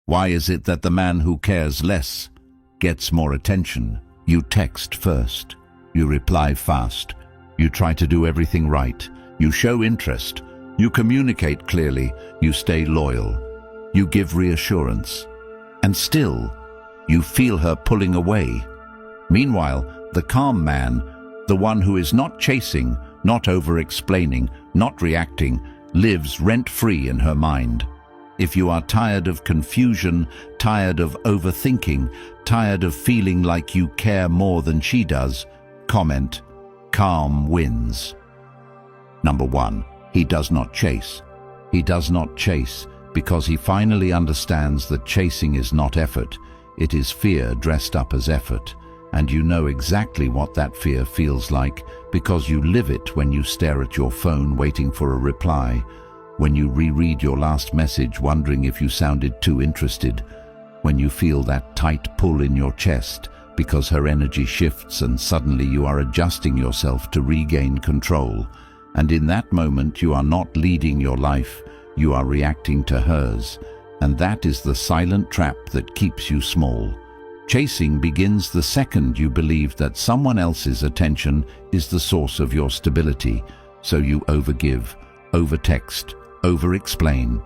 Why is it that the man who cares less gets more attention? You text first. You reply fast. You try to do everything right. You show interest. You communicate clearly. You stay loyal. You give reassurance. And still, you feel her pulling away. Meanwhile, the calm man, the one who is not chasing, not over-explaining, not reacting, lives rent-free in her mind. If you are tired of confusion, tired of overthinking, tired of feeling like you care more than she does, comment, calm wins. Number 1, he does not chase. He does not chase because he finally understands that chasing is not effort. It is fear dressed up as effort. And you know exactly what that fear feels like because you live it when you stare at your phone waiting for a reply, when you reread your last message wondering if you sounded too interested, when you feel that tight pull in your chest because her energy shifts and suddenly you are adjusting yourself to regain control. And in that moment you are not leading your life, you are reacting to hers. And that is the silent trap that keeps you small. Chasing begins the second you believe that someone else's attention is the source of your stability. So you overgive, overtext, over-explain.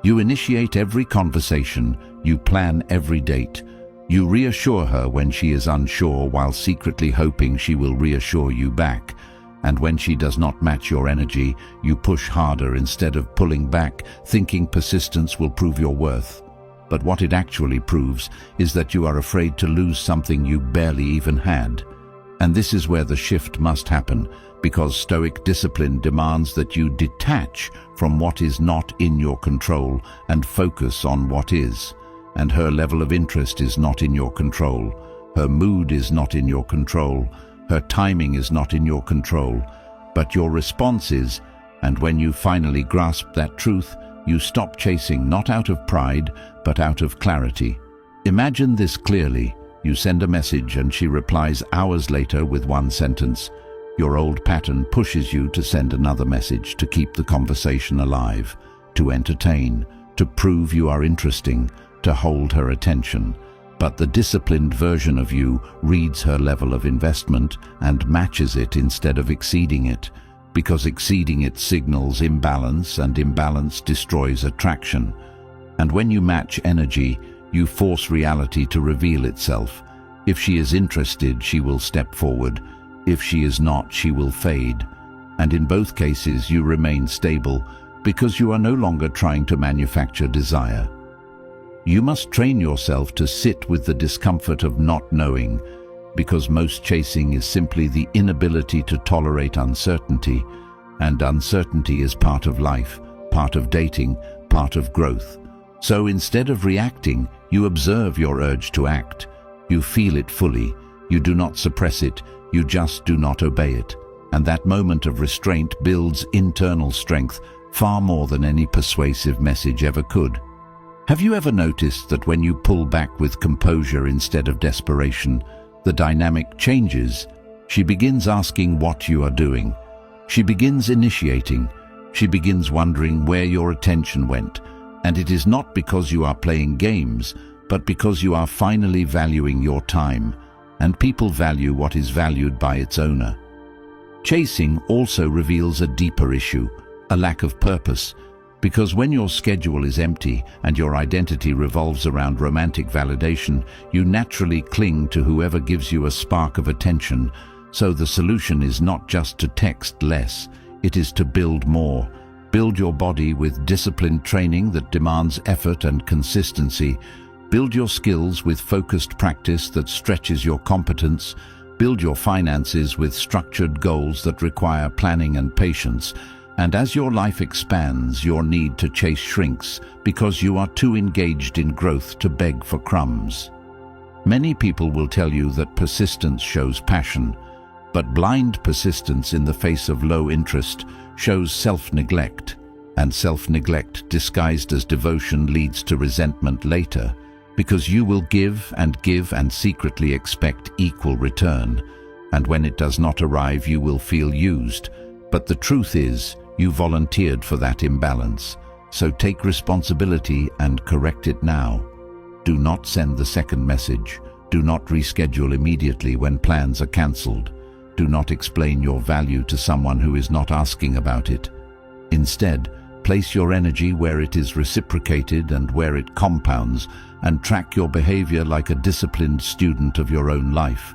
You initiate every conversation, you plan every date. You reassure her when she is unsure while secretly hoping she will reassure you back. And when she does not match your energy, you push harder instead of pulling back, thinking persistence will prove your worth. But what it actually proves is that you are afraid to lose something you barely even had. And this is where the shift must happen, because Stoic discipline demands that you detach from what is not in your control and focus on what is. And her level of interest is not in your control. Her mood is not in your control. Her timing is not in your control. But your response is, and when you finally grasp that truth, you stop chasing not out of pride, but out of clarity. Imagine this clearly. You send a message and she replies hours later with one sentence. Your old pattern pushes you to send another message to keep the conversation alive, to entertain, to prove you are interesting, to hold her attention. But the disciplined version of you reads her level of investment and matches it instead of exceeding it, because exceeding it signals imbalance, and imbalance destroys attraction. And when you match energy, you force reality to reveal itself. If she is interested, she will step forward. If she is not, she will fade. And in both cases, you remain stable because you are no longer trying to manufacture desire. You must train yourself to sit with the discomfort of not knowing, because most chasing is simply the inability to tolerate uncertainty, and uncertainty is part of life, part of dating, part of growth. So instead of reacting, you observe your urge to act. You feel it fully. You do not suppress it. You just do not obey it. And that moment of restraint builds internal strength far more than any persuasive message ever could. Have you ever noticed that when you pull back with composure instead of desperation, the dynamic changes? She begins asking what you are doing. She begins initiating. She begins wondering where your attention went. And it is not because you are playing games, but because you are finally valuing your time. And people value what is valued by its owner. Chasing also reveals a deeper issue, a lack of purpose. Because when your schedule is empty and your identity revolves around romantic validation, you naturally cling to whoever gives you a spark of attention. So the solution is not just to text less, it is to build more. Build your body with disciplined training that demands effort and consistency. Build your skills with focused practice that stretches your competence. Build your finances with structured goals that require planning and patience. And as your life expands, your need to chase shrinks because you are too engaged in growth to beg for crumbs. Many people will tell you that persistence shows passion, but blind persistence in the face of low interest shows self-neglect, and self-neglect disguised as devotion leads to resentment later, because you will give and secretly expect equal return, and when it does not arrive you will feel used. But the truth is, you volunteered for that imbalance, so take responsibility and correct it now. Do not send the second message. Do not reschedule immediately when plans are cancelled. Do not explain your value to someone who is not asking about it. Instead, place your energy where it is reciprocated and where it compounds, and track your behavior like a disciplined student of your own life.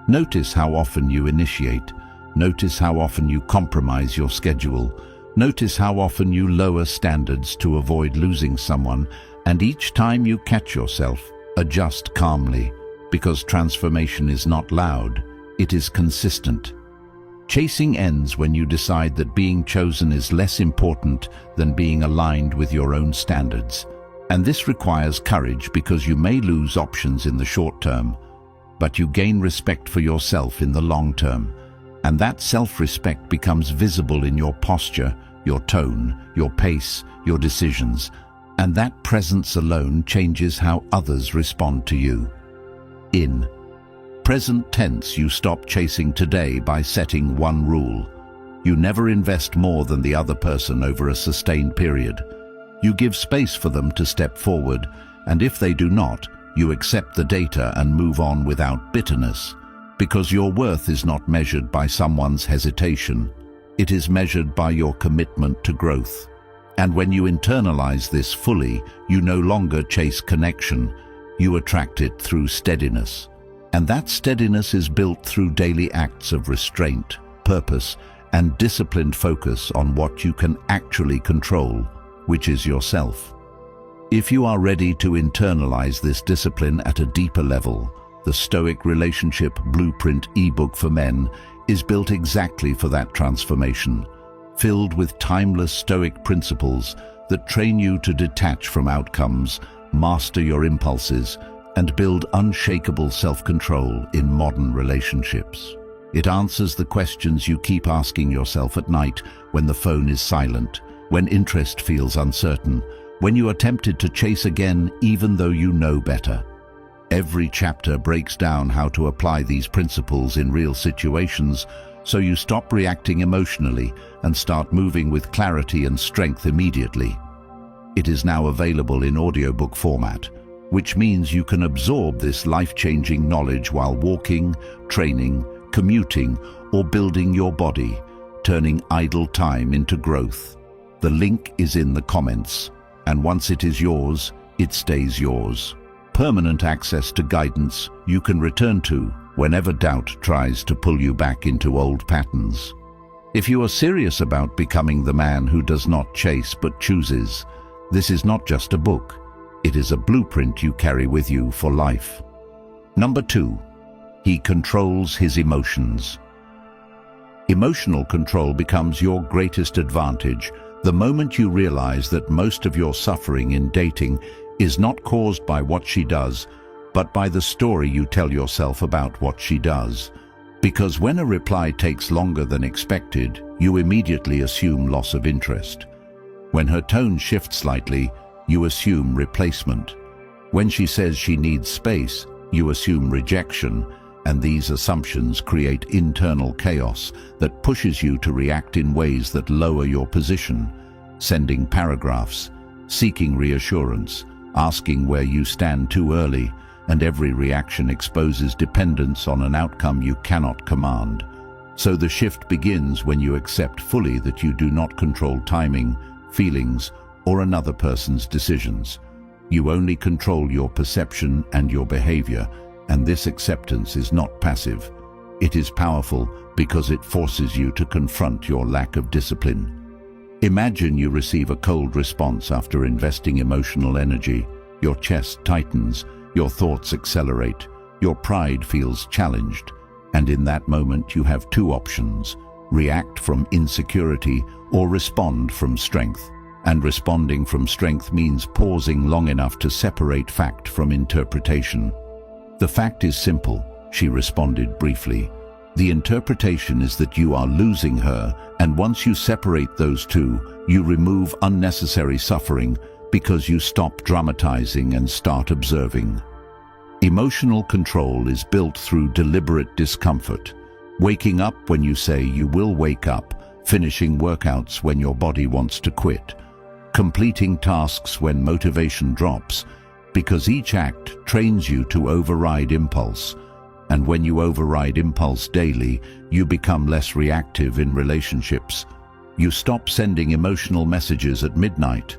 Notice how often you initiate. Notice how often you compromise your schedule. Notice how often you lower standards to avoid losing someone, and each time you catch yourself, adjust calmly, because transformation is not loud, it is consistent. Chasing ends when you decide that being chosen is less important than being aligned with your own standards. And this requires courage, because you may lose options in the short term, but you gain respect for yourself in the long term. And that self-respect becomes visible in your posture, your tone, your pace, your decisions. And that presence alone changes how others respond to you. In present tense, you stop chasing today by setting one rule. You never invest more than the other person over a sustained period. You give space for them to step forward, and if they do not, you accept the data and move on without bitterness, because your worth is not measured by someone's hesitation. It is measured by your commitment to growth. And when you internalize this fully, you no longer chase connection, you attract it through steadiness. And that steadiness is built through daily acts of restraint, purpose, and disciplined focus on what you can actually control, which is yourself. If you are ready to internalize this discipline at a deeper level, the Stoic Relationship Blueprint ebook for men is built exactly for that transformation, filled with timeless Stoic principles that train you to detach from outcomes, master your impulses, and build unshakable self-control in modern relationships. It answers the questions you keep asking yourself at night when the phone is silent, when interest feels uncertain, when you are tempted to chase again even though you know better. Every chapter breaks down how to apply these principles in real situations, so you stop reacting emotionally and start moving with clarity and strength immediately. It is now available in audiobook format, which means you can absorb this life-changing knowledge while walking, training, commuting, or building your body, turning idle time into growth. The link is in the comments, and once it is yours, it stays yours. Permanent access to guidance you can return to whenever doubt tries to pull you back into old patterns. If you are serious about becoming the man who does not chase but chooses, this is not just a book. It is a blueprint you carry with you for life. Number 2, he controls his emotions. Emotional control becomes your greatest advantage the moment you realize that most of your suffering in dating is not caused by what she does, but by the story you tell yourself about what she does. Because when a reply takes longer than expected, you immediately assume loss of interest. When her tone shifts slightly, you assume replacement. When she says she needs space, you assume rejection, and these assumptions create internal chaos that pushes you to react in ways that lower your position, sending paragraphs, seeking reassurance, asking where you stand too early, and every reaction exposes dependence on an outcome you cannot command. So the shift begins when you accept fully that you do not control timing, feelings, or another person's decisions. You only control your perception and your behavior, and this acceptance is not passive. It is powerful because it forces you to confront your lack of discipline. Imagine you receive a cold response after investing emotional energy. Your chest tightens, your thoughts accelerate, your pride feels challenged, and in that moment you have two options: react from insecurity or respond from strength. And responding from strength means pausing long enough to separate fact from interpretation. The fact is simple, she responded briefly. The interpretation is that you are losing her, and once you separate those two, you remove unnecessary suffering because you stop dramatizing and start observing. Emotional control is built through deliberate discomfort. Waking up when you say you will wake up, finishing workouts when your body wants to quit, completing tasks when motivation drops, because each act trains you to override impulse. And when you override impulse daily, you become less reactive in relationships. You stop sending emotional messages at midnight.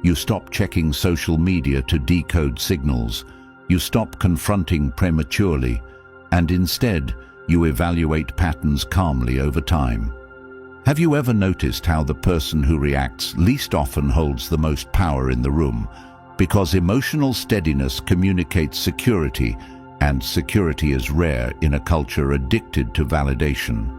You stop checking social media to decode signals. You stop confronting prematurely, and instead, you evaluate patterns calmly over time. Have you ever noticed how the person who reacts least often holds the most power in the room? Because emotional steadiness communicates security, and security is rare in a culture addicted to validation.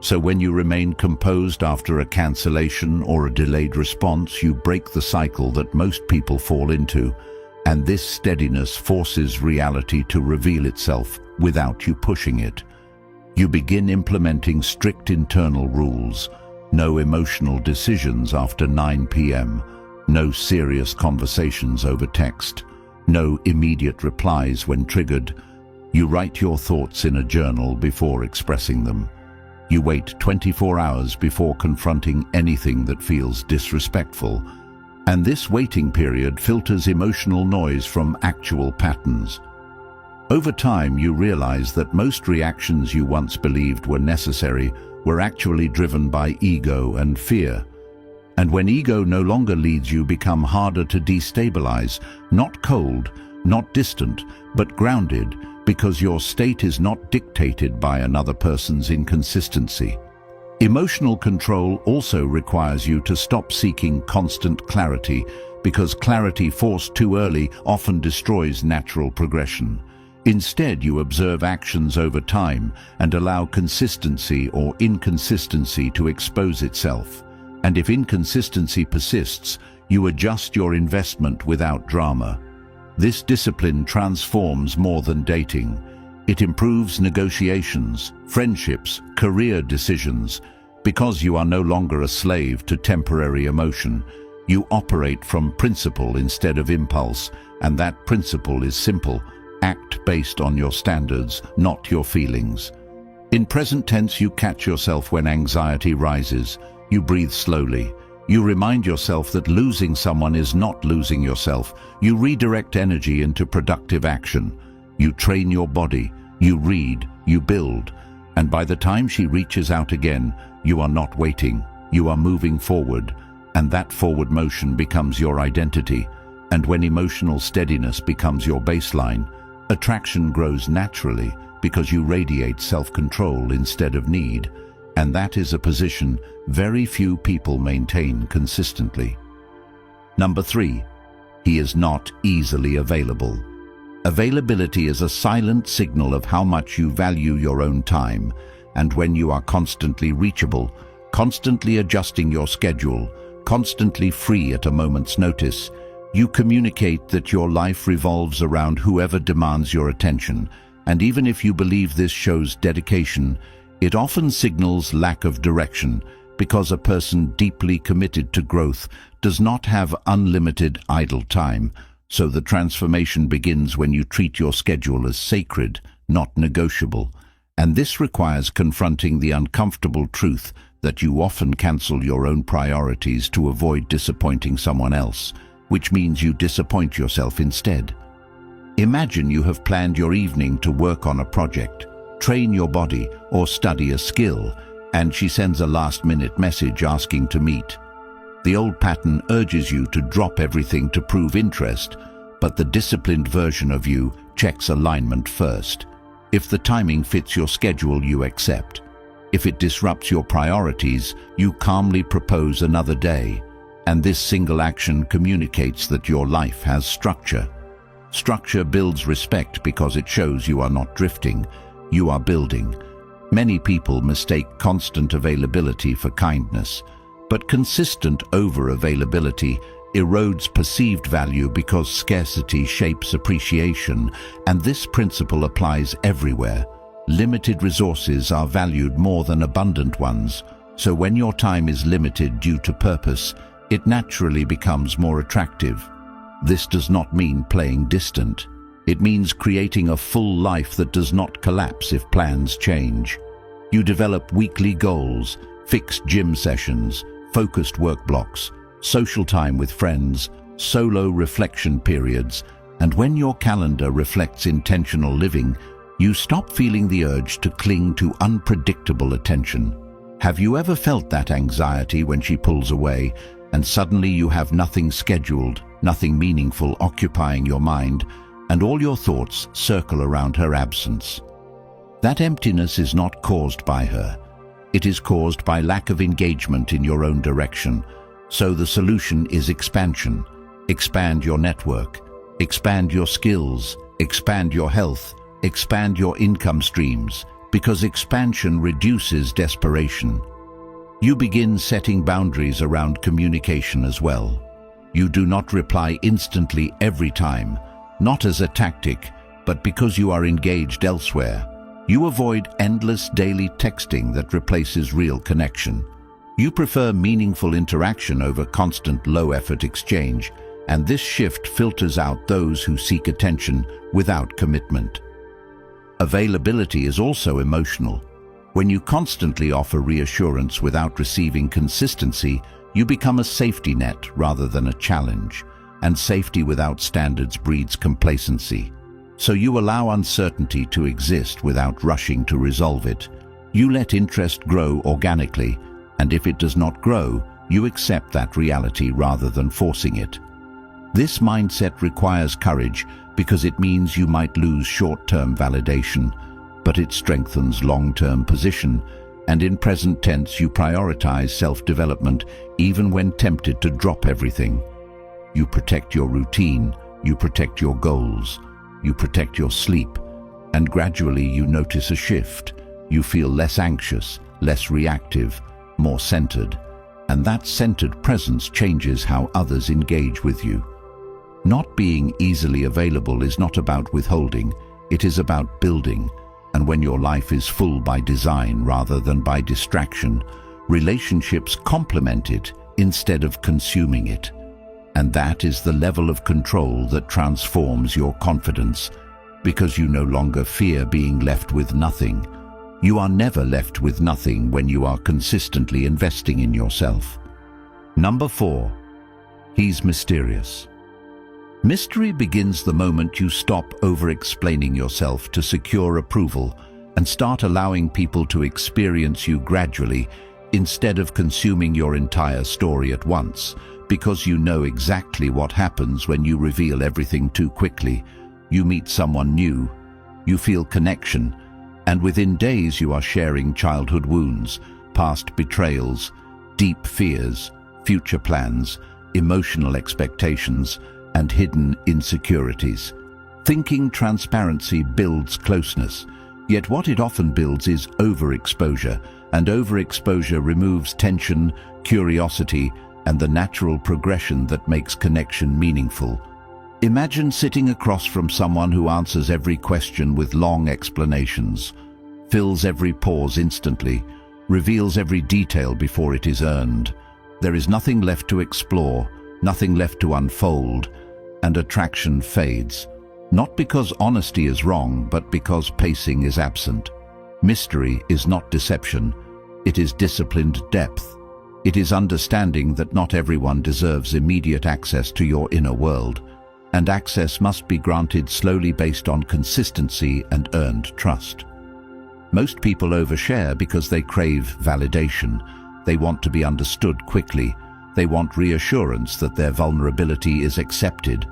So when you remain composed after a cancellation or a delayed response, you break the cycle that most people fall into, and this steadiness forces reality to reveal itself without you pushing it. You begin implementing strict internal rules: no emotional decisions after 9 p.m., no serious conversations over text, no immediate replies when triggered. You write your thoughts in a journal before expressing them. You wait 24 hours before confronting anything that feels disrespectful, and this waiting period filters emotional noise from actual patterns. Over time, you realize that most reactions you once believed were necessary were actually driven by ego and fear. And when ego no longer leads, you become harder to destabilize, not cold, not distant, but grounded, because your state is not dictated by another person's inconsistency. Emotional control also requires you to stop seeking constant clarity, because clarity forced too early often destroys natural progression. Instead, you observe actions over time and allow consistency or inconsistency to expose itself. And if inconsistency persists, you adjust your investment without drama. This discipline transforms more than dating. It improves negotiations, friendships, career decisions. Because you are no longer a slave to temporary emotion, you operate from principle instead of impulse, and that principle is simple: act based on your standards, not your feelings. In present tense, you catch yourself when anxiety rises. You breathe slowly. You remind yourself that losing someone is not losing yourself. You redirect energy into productive action. You train your body. You read. You build. And by the time she reaches out again, you are not waiting. You are moving forward. And that forward motion becomes your identity. And when emotional steadiness becomes your baseline, attraction grows naturally because you radiate self-control instead of need. And that is a position very few people maintain consistently. Number 3, he is not easily available. Availability is a silent signal of how much you value your own time, and when you are constantly reachable, constantly adjusting your schedule, constantly free at a moment's notice, you communicate that your life revolves around whoever demands your attention, and even if you believe this shows dedication, it often signals lack of direction, because a person deeply committed to growth does not have unlimited idle time. So the transformation begins when you treat your schedule as sacred, not negotiable. And this requires confronting the uncomfortable truth that you often cancel your own priorities to avoid disappointing someone else, which means you disappoint yourself instead. Imagine you have planned your evening to work on a project, train your body, or study a skill, and she sends a last-minute message asking to meet. The old pattern urges you to drop everything to prove interest, but the disciplined version of you checks alignment first. If the timing fits your schedule, you accept. If it disrupts your priorities, you calmly propose another day. And this single action communicates that your life has structure. Structure builds respect because it shows you are not drifting, you are building. Many people mistake constant availability for kindness, but consistent over-availability erodes perceived value because scarcity shapes appreciation, and this principle applies everywhere. Limited resources are valued more than abundant ones, so when your time is limited due to purpose, it naturally becomes more attractive. This does not mean playing distant. It means creating a full life that does not collapse if plans change. You develop weekly goals, fixed gym sessions, focused work blocks, social time with friends, solo reflection periods, And when your calendar reflects intentional living, you stop feeling the urge to cling to unpredictable attention. Have you ever felt that anxiety when she pulls away, and suddenly you have nothing scheduled, nothing meaningful occupying your mind, and all your thoughts circle around her absence? That emptiness is not caused by her. It is caused by lack of engagement in your own direction. So the solution is expansion. Expand your network. Expand your skills. Expand your health. Expand your income streams, because expansion reduces desperation. You begin setting boundaries around communication as well. You do not reply instantly every time, not as a tactic, but because you are engaged elsewhere. You avoid endless daily texting that replaces real connection. You prefer meaningful interaction over constant low-effort exchange, and this shift filters out those who seek attention without commitment. Availability is also emotional. When you constantly offer reassurance without receiving consistency, you become a safety net rather than a challenge, and safety without standards breeds complacency. So you allow uncertainty to exist without rushing to resolve it. You let interest grow organically, and if it does not grow, you accept that reality rather than forcing it. This mindset requires courage because it means you might lose short-term validation, but it strengthens long-term position, and in present tense you prioritize self-development even when tempted to drop everything. You protect your routine, you protect your goals, you protect your sleep, and gradually you notice a shift. You feel less anxious, less reactive, more centered, and that centered presence changes how others engage with you. Not being easily available is not about withholding, it is about building, and when your life is full by design rather than by distraction, relationships complement it instead of consuming it. And that is the level of control that transforms your confidence, because you no longer fear being left with nothing. You are never left with nothing when you are consistently investing in yourself. Number 4. He's mysterious. Mystery begins the moment you stop over-explaining yourself to secure approval and start allowing people to experience you gradually instead of consuming your entire story at once, because you know exactly what happens when you reveal everything too quickly. You meet someone new, you feel connection, and within days you are sharing childhood wounds, past betrayals, deep fears, future plans, emotional expectations, and hidden insecurities. Thinking transparency builds closeness, yet what it often builds is overexposure, and overexposure removes tension, curiosity, and the natural progression that makes connection meaningful. Imagine sitting across from someone who answers every question with long explanations, fills every pause instantly, reveals every detail before it is earned. There is nothing left to explore, nothing left to unfold, and attraction fades. Not because honesty is wrong, but because pacing is absent. Mystery is not deception, it is disciplined depth. It is understanding that not everyone deserves immediate access to your inner world, and access must be granted slowly based on consistency and earned trust. Most people overshare because they crave validation. They want to be understood quickly. They want reassurance that their vulnerability is accepted.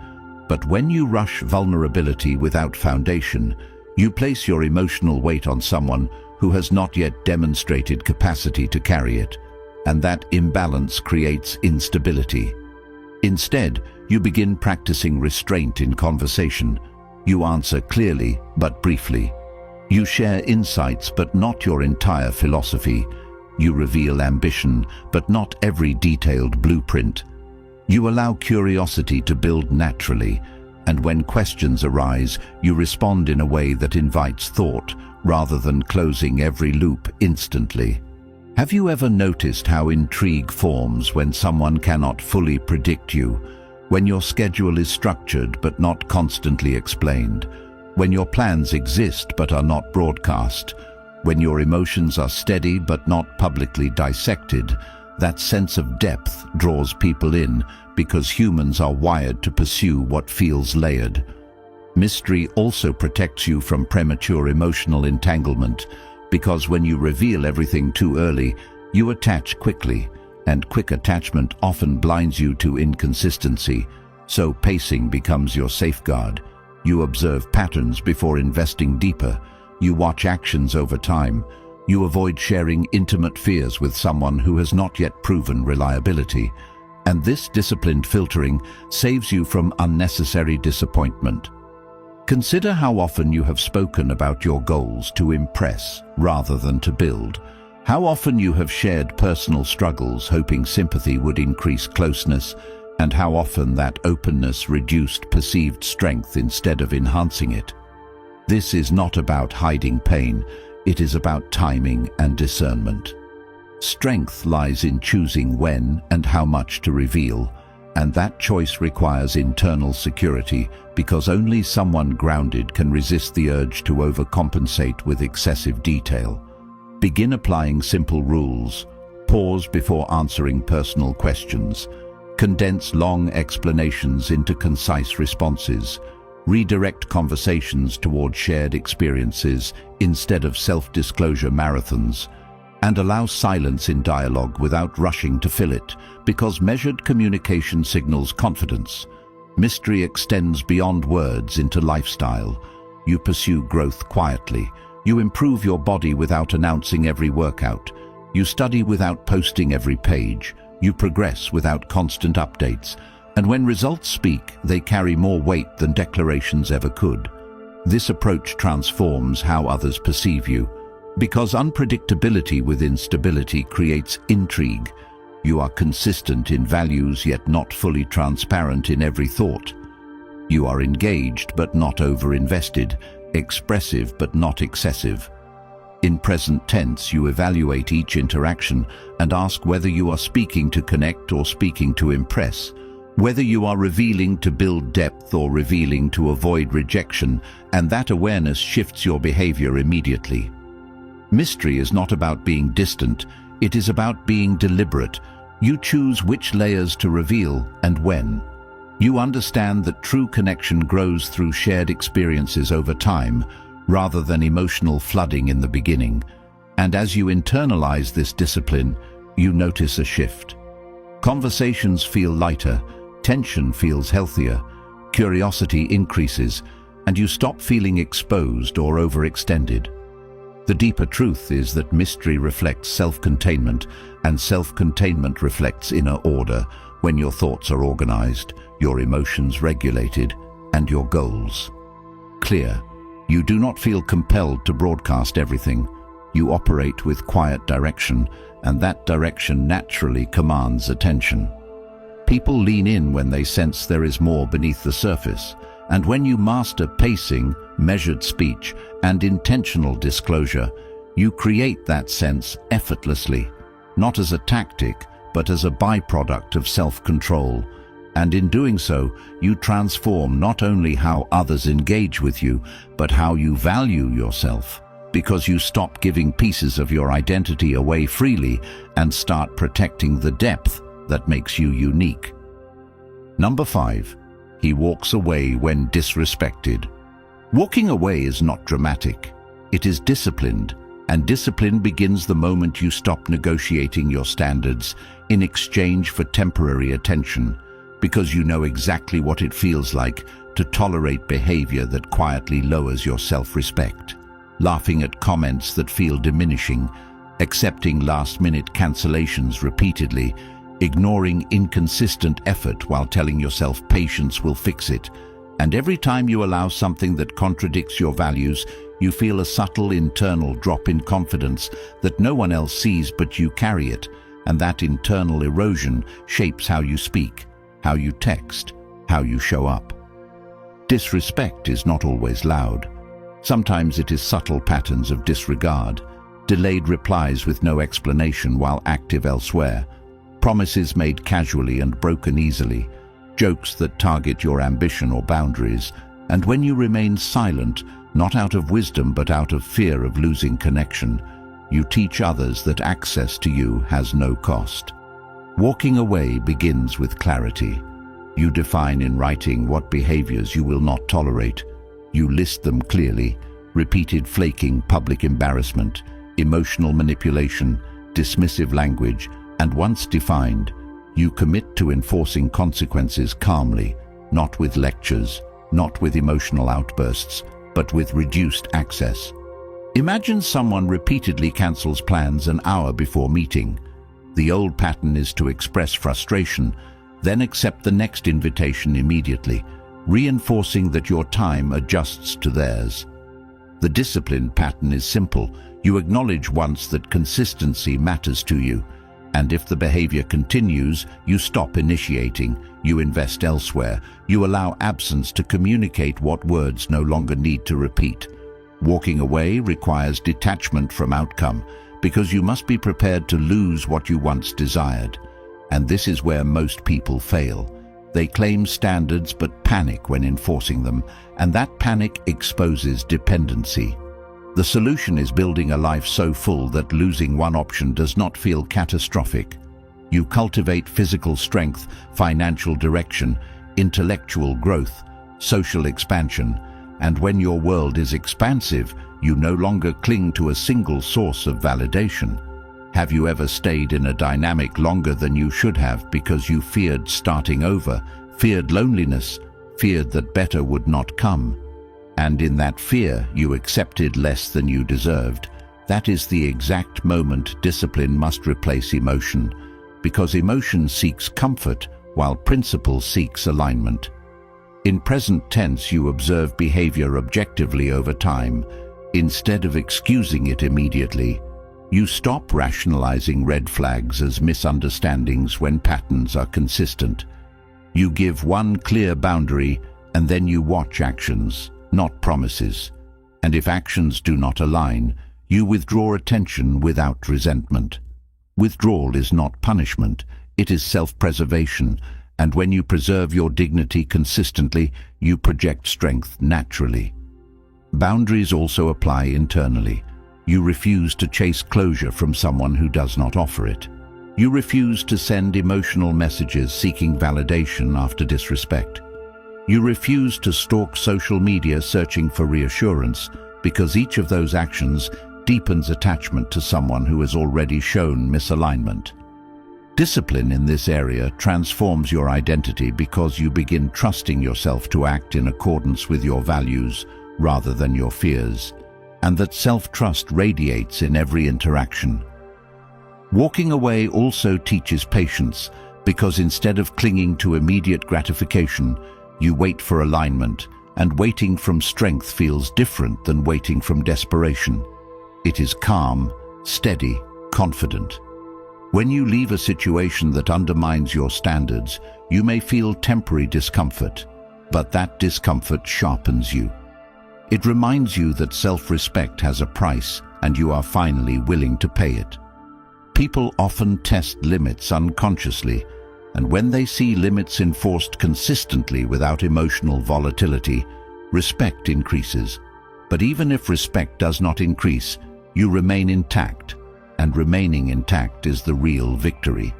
But when you rush vulnerability without foundation, you place your emotional weight on someone who has not yet demonstrated capacity to carry it, and that imbalance creates instability. Instead, you begin practicing restraint in conversation. You answer clearly but briefly. You share insights but not your entire philosophy. You reveal ambition, but not every detailed blueprint. You allow curiosity to build naturally, and when questions arise, you respond in a way that invites thought, rather than closing every loop instantly. Have you ever noticed how intrigue forms when someone cannot fully predict you, when your schedule is structured but not constantly explained, when your plans exist but are not broadcast, when your emotions are steady but not publicly dissected? That sense of depth draws people in because humans are wired to pursue what feels layered. Mystery also protects you from premature emotional entanglement, because when you reveal everything too early, you attach quickly, and quick attachment often blinds you to inconsistency, so pacing becomes your safeguard. You observe patterns before investing deeper. You watch actions over time. You avoid sharing intimate fears with someone who has not yet proven reliability. And this disciplined filtering saves you from unnecessary disappointment. Consider how often you have spoken about your goals to impress rather than to build. How often you have shared personal struggles hoping sympathy would increase closeness, and how often that openness reduced perceived strength instead of enhancing it. This is not about hiding pain, it is about timing and discernment. Strength lies in choosing when and how much to reveal, and that choice requires internal security, because only someone grounded can resist the urge to overcompensate with excessive detail. Begin applying simple rules. Pause before answering personal questions. Condense long explanations into concise responses. Redirect conversations toward shared experiences instead of self-disclosure marathons. And allow silence in dialogue without rushing to fill it, because measured communication signals confidence. Mystery extends beyond words into lifestyle. You pursue growth quietly. You improve your body without announcing every workout. You study without posting every page. You progress without constant updates. And when results speak, they carry more weight than declarations ever could. This approach transforms how others perceive you, because unpredictability within stability creates intrigue. You are consistent in values yet not fully transparent in every thought. You are engaged but not over-invested, expressive but not excessive. In present tense, you evaluate each interaction and ask whether you are speaking to connect or speaking to impress, whether you are revealing to build depth or revealing to avoid rejection, and that awareness shifts your behavior immediately. Mystery is not about being distant, it is about being deliberate. You choose which layers to reveal and when. You understand that true connection grows through shared experiences over time, rather than emotional flooding in the beginning. And as you internalize this discipline, you notice a shift. Conversations feel lighter, tension feels healthier, curiosity increases, and you stop feeling exposed or overextended. The deeper truth is that mystery reflects self-containment, and self-containment reflects inner order when your thoughts are organized, your emotions regulated, and your goals clear. You do not feel compelled to broadcast everything. You operate with quiet direction, and that direction naturally commands attention. People lean in when they sense there is more beneath the surface, and when you master pacing, measured speech, and intentional disclosure, you create that sense effortlessly, not as a tactic, but as a byproduct of self-control. And in doing so, you transform not only how others engage with you, but how you value yourself, because you stop giving pieces of your identity away freely and start protecting the depth that makes you unique. Number 5. He walks away when disrespected. Walking away is not dramatic. It is disciplined, and discipline begins the moment you stop negotiating your standards in exchange for temporary attention, because you know exactly what it feels like to tolerate behavior that quietly lowers your self-respect. Laughing at comments that feel diminishing, accepting last-minute cancellations repeatedly, ignoring inconsistent effort while telling yourself patience will fix it. And every time you allow something that contradicts your values, you feel a subtle internal drop in confidence that no one else sees but you carry it, and that internal erosion shapes how you speak, how you text, how you show up. Disrespect is not always loud. Sometimes it is subtle patterns of disregard, delayed replies with no explanation while active elsewhere, promises made casually and broken easily, jokes that target your ambition or boundaries, and when you remain silent, not out of wisdom but out of fear of losing connection, you teach others that access to you has no cost. Walking away begins with clarity. You define in writing what behaviors you will not tolerate. You list them clearly: repeated flaking, public embarrassment, emotional manipulation, dismissive language, and once defined, you commit to enforcing consequences calmly, not with lectures, not with emotional outbursts, but with reduced access. Imagine someone repeatedly cancels plans an hour before meeting. The old pattern is to express frustration, then accept the next invitation immediately, reinforcing that your time adjusts to theirs. The disciplined pattern is simple. You acknowledge once that consistency matters to you, and if the behavior continues, you stop initiating, you invest elsewhere, you allow absence to communicate what words no longer need to repeat. Walking away requires detachment from outcome, because you must be prepared to lose what you once desired. And this is where most people fail. They claim standards but panic when enforcing them, and that panic exposes dependency. The solution is building a life so full that losing one option does not feel catastrophic. You cultivate physical strength, financial direction, intellectual growth, social expansion, and when your world is expansive, you no longer cling to a single source of validation. Have you ever stayed in a dynamic longer than you should have because you feared starting over, feared loneliness, feared that better would not come? And in that fear, you accepted less than you deserved. That is the exact moment discipline must replace emotion, because emotion seeks comfort while principle seeks alignment. In present tense, you observe behavior objectively over time. Instead of excusing it immediately, you stop rationalizing red flags as misunderstandings when patterns are consistent. You give one clear boundary, and then you watch actions, not promises. And if actions do not align, you withdraw attention without resentment. Withdrawal is not punishment, it is self-preservation, and when you preserve your dignity consistently, you project strength naturally. Boundaries also apply internally. You refuse to chase closure from someone who does not offer it. You refuse to send emotional messages seeking validation after disrespect. You refuse to stalk social media searching for reassurance, because each of those actions deepens attachment to someone who has already shown misalignment. Discipline in this area transforms your identity because you begin trusting yourself to act in accordance with your values rather than your fears, and that self-trust radiates in every interaction. Walking away also teaches patience, because instead of clinging to immediate gratification, you wait for alignment, and waiting from strength feels different than waiting from desperation. It is calm, steady, confident. When you leave a situation that undermines your standards, you may feel temporary discomfort, but that discomfort sharpens you. It reminds you that self-respect has a price, and you are finally willing to pay it. People often test limits unconsciously, and when they see limits enforced consistently without emotional volatility, respect increases. But even if respect does not increase, you remain intact, and remaining intact is the real victory.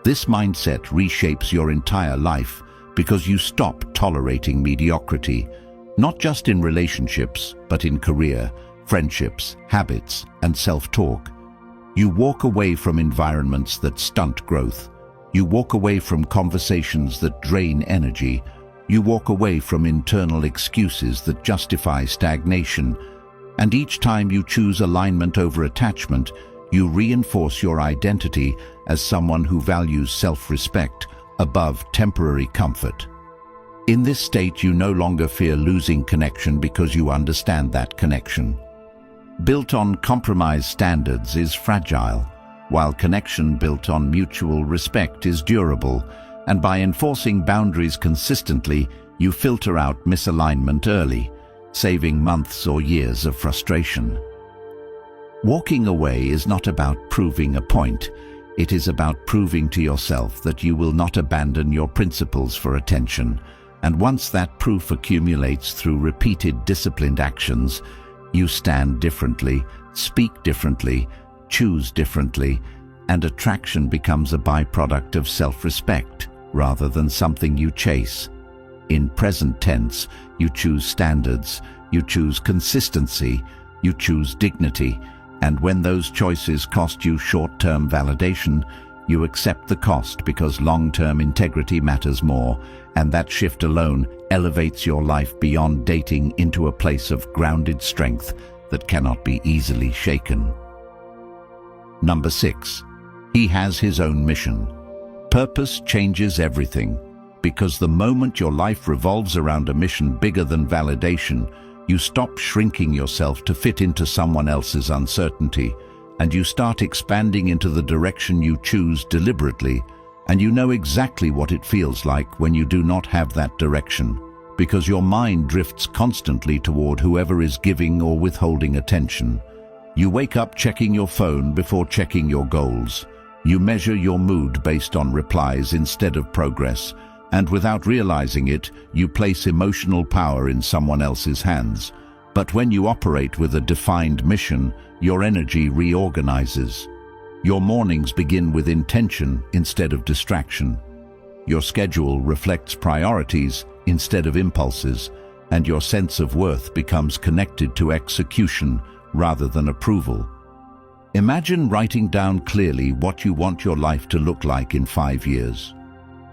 This mindset reshapes your entire life because you stop tolerating mediocrity, not just in relationships, but in career, friendships, habits, and self-talk. You walk away from environments that stunt growth. You walk away from conversations that drain energy. You walk away from internal excuses that justify stagnation. And each time you choose alignment over attachment, you reinforce your identity as someone who values self-respect above temporary comfort. In this state, you no longer fear losing connection because you understand that connection, built on compromised standards, is fragile, while connection built on mutual respect is durable, and by enforcing boundaries consistently, you filter out misalignment early, saving months or years of frustration. Walking away is not about proving a point. It is about proving to yourself that you will not abandon your principles for attention. And once that proof accumulates through repeated disciplined actions, you stand differently, speak differently, choose differently, and attraction becomes a byproduct of self-respect rather than something you chase. In present tense, You choose standards, you choose consistency, you choose dignity, and when those choices cost you short-term validation, you accept the cost because long-term integrity matters more, and that shift alone elevates your life beyond dating into a place of grounded strength that cannot be easily shaken. Number 6. He has his own mission. Purpose changes everything, because the moment your life revolves around a mission bigger than validation, you stop shrinking yourself to fit into someone else's uncertainty, and you start expanding into the direction you choose deliberately, and you know exactly what it feels like when you do not have that direction, because your mind drifts constantly toward whoever is giving or withholding attention. You wake up checking your phone before checking your goals. You measure your mood based on replies instead of progress, and without realizing it, you place emotional power in someone else's hands. But when you operate with a defined mission, your energy reorganizes. Your mornings begin with intention instead of distraction. Your schedule reflects priorities instead of impulses, and your sense of worth becomes connected to execution rather than approval. Imagine writing down clearly what you want your life to look like in 5 years.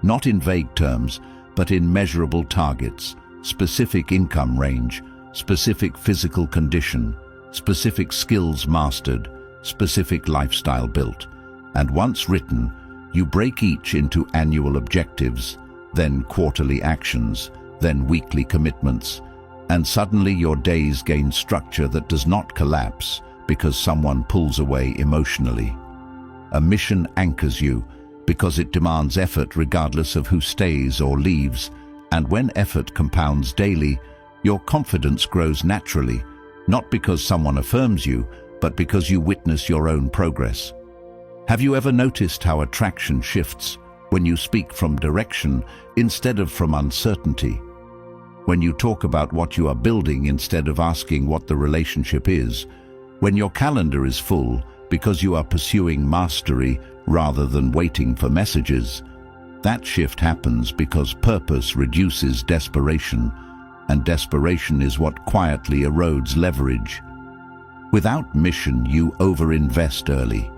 Not in vague terms, but in measurable targets, specific income range, specific physical condition, specific skills mastered, specific lifestyle built. And once written, you break each into annual objectives, then quarterly actions, then weekly commitments, and suddenly your days gain structure that does not collapse because someone pulls away emotionally. A mission anchors you because it demands effort regardless of who stays or leaves, and when effort compounds daily, your confidence grows naturally, not because someone affirms you, but because you witness your own progress. Have you ever noticed how attraction shifts when you speak from direction instead of from uncertainty? When you talk about what you are building instead of asking what the relationship is? When your calendar is full because you are pursuing mastery rather than waiting for messages? That shift happens because purpose reduces desperation, and desperation is what quietly erodes leverage. Without mission, you overinvest early.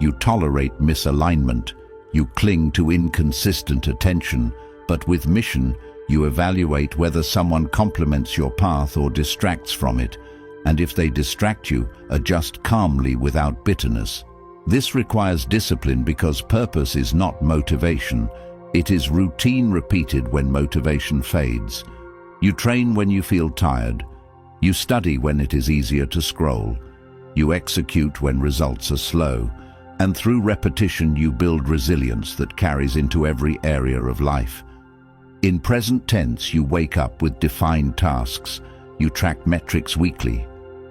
You tolerate misalignment. You cling to inconsistent attention. But with mission, you evaluate whether someone complements your path or distracts from it. And if they distract you, adjust calmly without bitterness. This requires discipline because purpose is not motivation. It is routine repeated when motivation fades. You train when you feel tired. You study when it is easier to scroll. You execute when results are slow. And through repetition you build resilience that carries into every area of life. In present tense, you wake up with defined tasks. You track metrics weekly.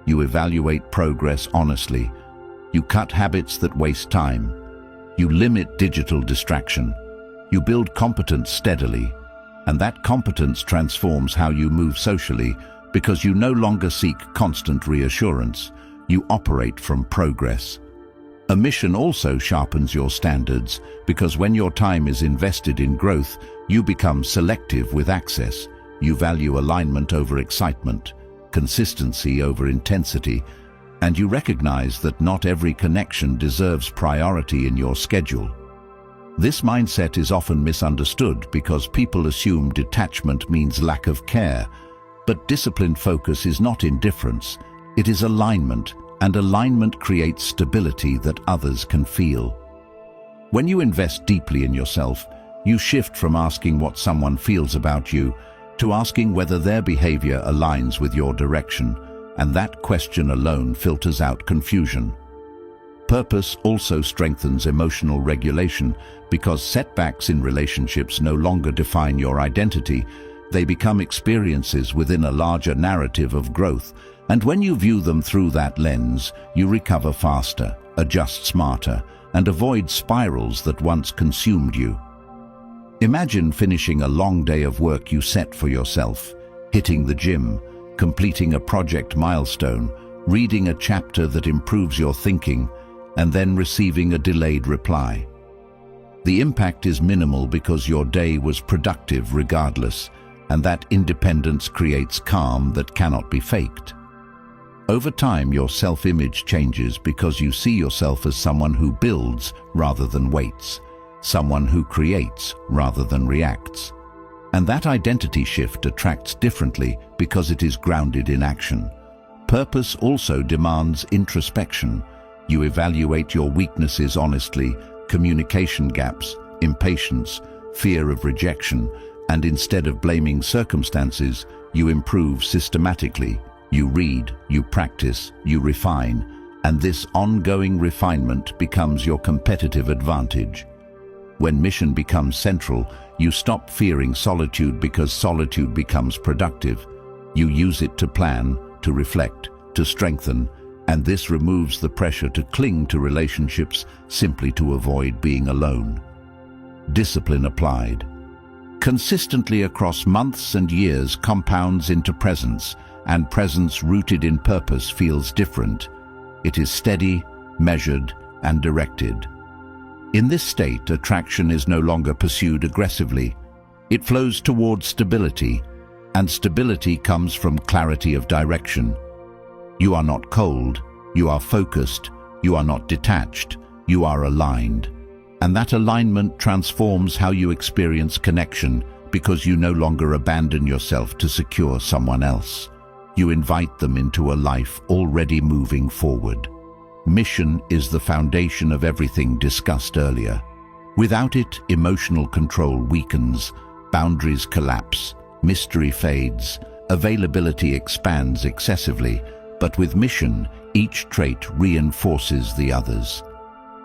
You evaluate progress honestly. You cut habits that waste time. You limit digital distraction. You build competence steadily. And that competence transforms how you move socially because you no longer seek constant reassurance. You operate from progress. A mission also sharpens your standards because when your time is invested in growth, you become selective with access. You value alignment over excitement, consistency over intensity, and you recognize that not every connection deserves priority in your schedule. This mindset is often misunderstood because people assume detachment means lack of care, but disciplined focus is not indifference, it is alignment, and alignment creates stability that others can feel. When you invest deeply in yourself, you shift from asking what someone feels about you to asking whether their behavior aligns with your direction, and that question alone filters out confusion. Purpose also strengthens emotional regulation because setbacks in relationships no longer define your identity. They become experiences within a larger narrative of growth, and when you view them through that lens, you recover faster, adjust smarter, and avoid spirals that once consumed you. Imagine finishing a long day of work you set for yourself, hitting the gym, completing a project milestone, reading a chapter that improves your thinking, and then receiving a delayed reply. The impact is minimal because your day was productive regardless, and that independence creates calm that cannot be faked. Over time, your self-image changes because you see yourself as someone who builds rather than waits, someone who creates rather than reacts. And that identity shift attracts differently because it is grounded in action. Purpose also demands introspection. You evaluate your weaknesses honestly, communication gaps, impatience, fear of rejection, and instead of blaming circumstances, you improve systematically. You read, you practice, you refine, and this ongoing refinement becomes your competitive advantage. When mission becomes central, you stop fearing solitude because solitude becomes productive. You use it to plan, to reflect, to strengthen, and this removes the pressure to cling to relationships simply to avoid being alone. Discipline applied. Consistently across months and years compounds into presence, and presence rooted in purpose feels different. It is steady, measured, and directed. In this state, attraction is no longer pursued aggressively. It flows towards stability, and stability comes from clarity of direction. You are not cold, you are focused, you are not detached, you are aligned. And that alignment transforms how you experience connection because you no longer abandon yourself to secure someone else. You invite them into a life already moving forward. Mission is the foundation of everything discussed earlier. Without it, emotional control weakens, boundaries collapse, mystery fades, availability expands excessively, but with mission, each trait reinforces the others.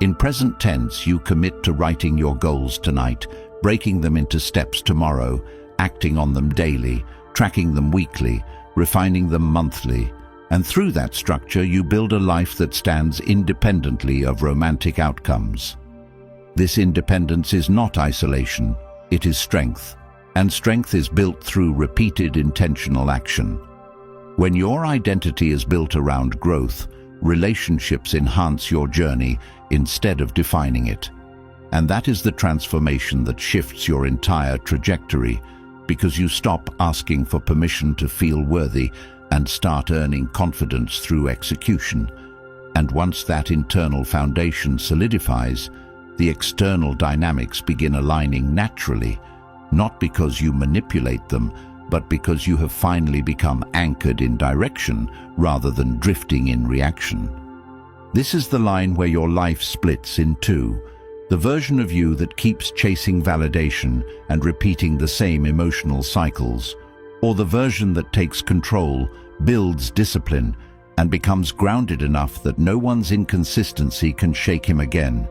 In present tense, you commit to writing your goals tonight, breaking them into steps tomorrow, acting on them daily, tracking them weekly, refining them monthly, and through that structure you build a life that stands independently of romantic outcomes. This independence is not isolation, it is strength, and strength is built through repeated intentional action. When your identity is built around growth, relationships enhance your journey instead of defining it. And that is the transformation that shifts your entire trajectory, because you stop asking for permission to feel worthy and start earning confidence through execution. And once that internal foundation solidifies, the external dynamics begin aligning naturally, not because you manipulate them, but because you have finally become anchored in direction rather than drifting in reaction. This is the line where your life splits in two. The version of you that keeps chasing validation and repeating the same emotional cycles, or the version that takes control, builds discipline, and becomes grounded enough that no one's inconsistency can shake him again.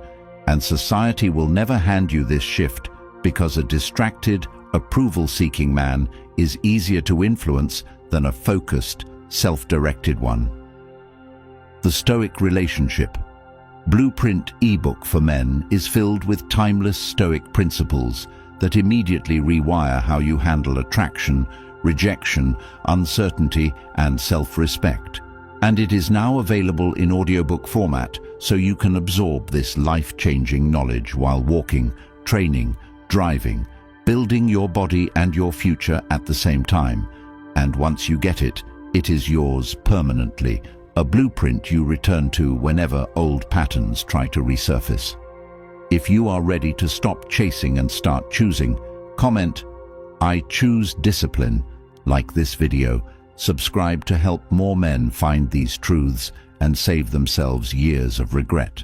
And society will never hand you this shift because a distracted, approval-seeking man is easier to influence than a focused, self-directed one. The Stoic Relationship Blueprint ebook for men is filled with timeless Stoic principles that immediately rewire how you handle attraction, rejection, uncertainty, and self-respect. And it is now available in audiobook format, so you can absorb this life-changing knowledge while walking, training, driving, building your body and your future at the same time. And once you get it, it is yours permanently, a blueprint you return to whenever old patterns try to resurface. If you are ready to stop chasing and start choosing, comment, "I choose discipline," like this video. Subscribe to help more men find these truths and save themselves years of regret.